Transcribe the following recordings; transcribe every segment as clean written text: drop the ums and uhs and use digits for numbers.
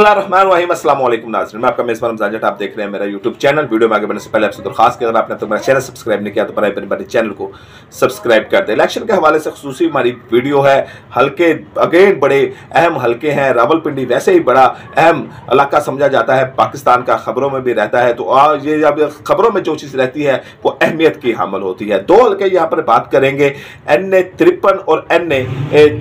बिस्मिल्लाहिर्रहमानिर्रहीम, अस्सलाम वालेकुम नाज़रीन, मैं आपका मेज़बान रमज़ान जट। आप देख रहे हैं मेरा यूट्यूब चैनल। वीडियो में आगे बढ़ने से पहले आपसे दरखास्त की, अगर आपने तो मेरा चैनल सब्सक्राइब नहीं किया तो मेरे चैनल को सब्सक्राइब कर दें। इलेक्शन के हवाले से खुसूसी हमारी वीडियो है। हल्के अगेन बड़े अहम हल्के हैं। रावलपिंडी वैसे ही बड़ा अहम इलाका समझा जाता है, पाकिस्तान का, खबरों में भी रहता है। तो ये जब खबरों में जो चीज़ रहती है वो अहमियत की हामिल होती है। दो हल्के यहाँ पर बात करेंगे NA 53 और NA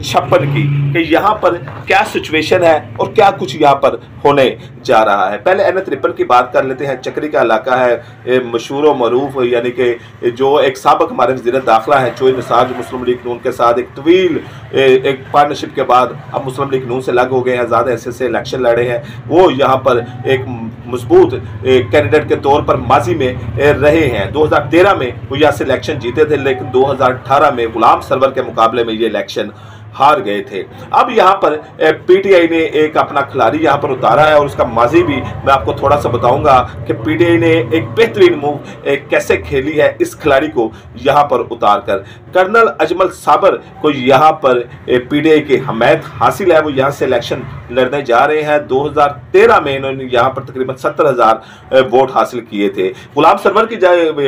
56 की, कि यहाँ पर क्या सिचुएशन है और क्या कुछ यहाँ पर होने जा रहा है। पहले NA 53 की बात कर लेते हैं। चक्री का इलाका है, मशहूर व मरूफ, यानी कि जो एक साबिक हमारे वज़ीर दाखिला है चोई निसार, जो मुस्लिम लीग नून के साथ एक तवील एक पार्टनरशिप के बाद अब मुस्लिम लीग नून से अलग हो गए हैं, ज़्यादा ऐसे से इलेक्शन लड़े हैं। वो यहाँ पर एक मजबूत कैंडिडेट के तौर पर माजी में रहे हैं। 2013 में वो यहाँ से इलेक्शन जीते थे, लेकिन 2018 में गुलाम सरवर के मुकाबले में ये इलेक्शन हार गए थे। अब यहाँ पर PTI ने एक अपना खिलाड़ी यहाँ पर उतारा है और उसका माजी भी मैं आपको थोड़ा सा बताऊंगा कि PTI ने एक बेहतरीन मूव कैसे खेली है इस खिलाड़ी को यहाँ पर उतार कर। कर्नल अजमल साबर को यहाँ पर PTI की हमायत हासिल है। वो यहाँ से इलेक्शन लड़ने जा रहे हैं। 2013 में इन्होंने यहाँ पर तकरीबन 70,000 वोट हासिल किए थे। गुलाम सरवर की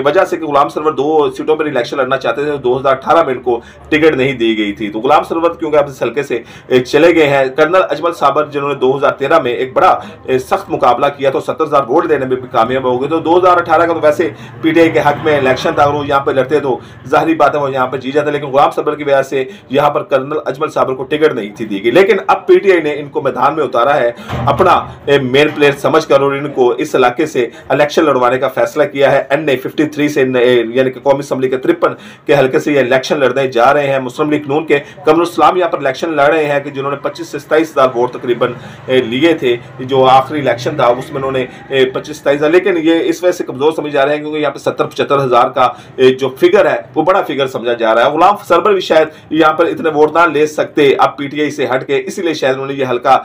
वजह से कि गुलाम सरवर 2 सीटों पर इलेक्शन लड़ना चाहते थे, 2018 में इनको टिकट नहीं दी गई थी। तो गुलाम सरवर क्योंकि आप इस हल्के से चले गए हैं। कर्नल अजमल साबर जिन्होंने 2013 में एक बड़ा सख्त मुकाबला किया तो 70,000 वोट देने में भी कामयाब हो गए। तो 2018 का तो वैसे PTI के हक में इलेक्शन था और वो यहाँ पर लड़ते तो जाहिर बात है वो यहाँ पर जीत जाते, लेकिन गुलाम सरवर की वजह से यहाँ पर कर्नल अजमल साबर को टिकट नहीं थी दी गई। लेकिन अब PTI ने इनको मैदान में उतारा है अपना मेन प्लेयर समझकर और इनको इस इलाके से इलेक्शन लड़वाने का फैसला किया है। NA 53 से यानी कि कौमी असम्बली के 53 के हल्के से ये इलेक्शन लड़ने जा रहे हैं। मुस्लिम लीग नून के कमरुल इस्लाम यहाँ पर इलेक्शन लड़ रहे हैं कि जिन्होंने 25 से 27,000 वोट तकरीबन लिए थे। जो आखिरी इलेक्शन था उसमें उन्होंने 25-27,000, लेकिन ये इस वजह से कमजोर समझ जा रहे हैं क्योंकि यहाँ पे 70-75,000 का जो फिगर है वो बड़ा फिगर समझा जा रहा है। गुलाम सरवर भी शायद यहाँ पर इतने वोट ना ले सकते अब PTI से हट के, इसीलिए शायद उन्होंने ये हल्का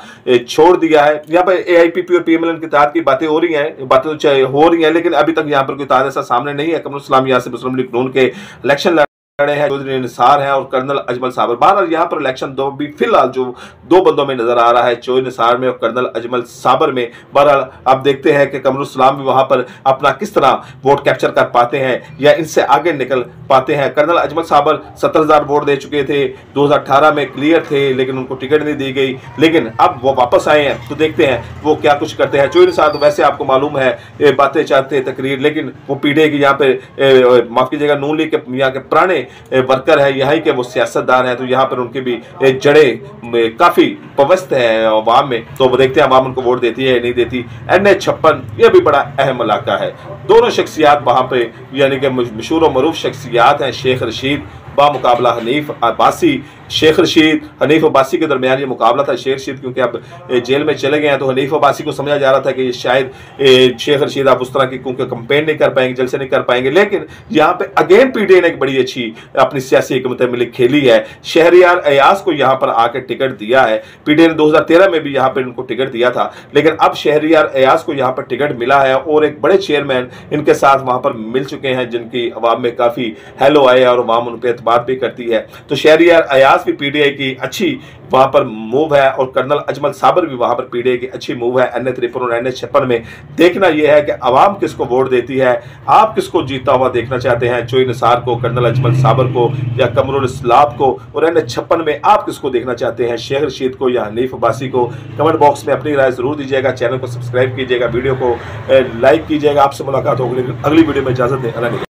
छोड़ दिया है। यहाँ पर AIPP और PMLN की तादाद की बातें हो रही हैं, बातें तो हो रही हैं, लेकिन अभी तक यहाँ पर कोई तादाद ऐसा सामने नहीं है। कमरुल इस्लाम यहाँ से मुस्लिम लीग नून के इलेक्शन लड़े हैं, चौधरी निसार हैं और कर्नल अजमल साबर। बहरहाल यहाँ पर इलेक्शन भी फिलहाल जो 2 बंदों में नजर आ रहा है, चौधरी निसार में और कर्नल अजमल साबर में। बहरहाल आप देखते हैं कि कमरुल इस्लाम भी वहां पर अपना किस तरह वोट कैप्चर कर पाते हैं या इनसे आगे निकल पाते हैं। कर्नल अजमल साबर 70,000 वोट दे चुके थे, 2018 में क्लियर थे, लेकिन उनको टिकट नहीं दी गई। लेकिन अब वो वापस आए हैं तो देखते हैं वो क्या कुछ करते हैं। चौधरी निसार तो वैसे आपको मालूम है बातें चाहते हैं तकरीर, लेकिन वो PTI की यहाँ पे माफ कीजिएगा नून लीग के यहाँ के पुराने वर्कर है, यहाँ के वो सियासतदान है, तो यहाँ पर उनकी भी जड़ें काफी पवस्त है अवाम में। तो वो देखते हैं अवाम उनको वोट देती है या नहीं देती। NA 56 ये भी बड़ा अहम इलाका है। दोनों शख्सियात वहां पे यानी कि मशहूर और मरूफ शख्सियात हैं। शेख रशीद बामुकाबला हनीफ अब्बासी। शेख रशीद हनीफ अब्बासी के दरमियान ये मुकाबला था। शेख रशीद क्योंकि अब जेल में चले गए हैं तो हनीफ अब्बासी को समझा जा रहा था कि शायद शेख रशीद आप उस तरह की क्योंकि कंपेन नहीं कर पाएंगे, जलसे नहीं कर पाएंगे। लेकिन यहाँ पे अगेन PTI ने एक बड़ी अच्छी अपनी सियासी हिकमत अमली खेली है। शहरियार अयाज को यहाँ पर आकर टिकट दिया है। PTI ने 2013 में भी यहाँ पर इनको टिकट दिया था, लेकिन अब शहरियार अयाज को यहाँ पर टिकट मिला है और एक बड़े चेयरमैन इनके साथ वहां पर मिल चुके हैं जिनकी अवाम में काफी हेलो आए और अवाम उन पर एतबार भी करती है। तो शहरियार अयाज भी PTI की अच्छी वहां पर मूव है और कर्नल अजमल साबर भी वहां पर PTI की अच्छी मूव है। NA 53 और NA 56 में देखना यह है कि अवाम किसको वोट देती है। आप किसको जीता हुआ देखना चाहते हैं, चोई निसार को, कर्नल अजमल साबर को या कमरुल इस्लाम को, और NA 56 में आप किसको देखना चाहते हैं, शेख रशीद को या हनीफ अब्बासी को। कमेंट बॉक्स में अपनी राय जरूर दीजिएगा। चैनल को सब्सक्राइब कीजिएगा, वीडियो को लाइक कीजिएगा। आपसे मुलाकात होगी अगली वीडियो में। इजाजत दें।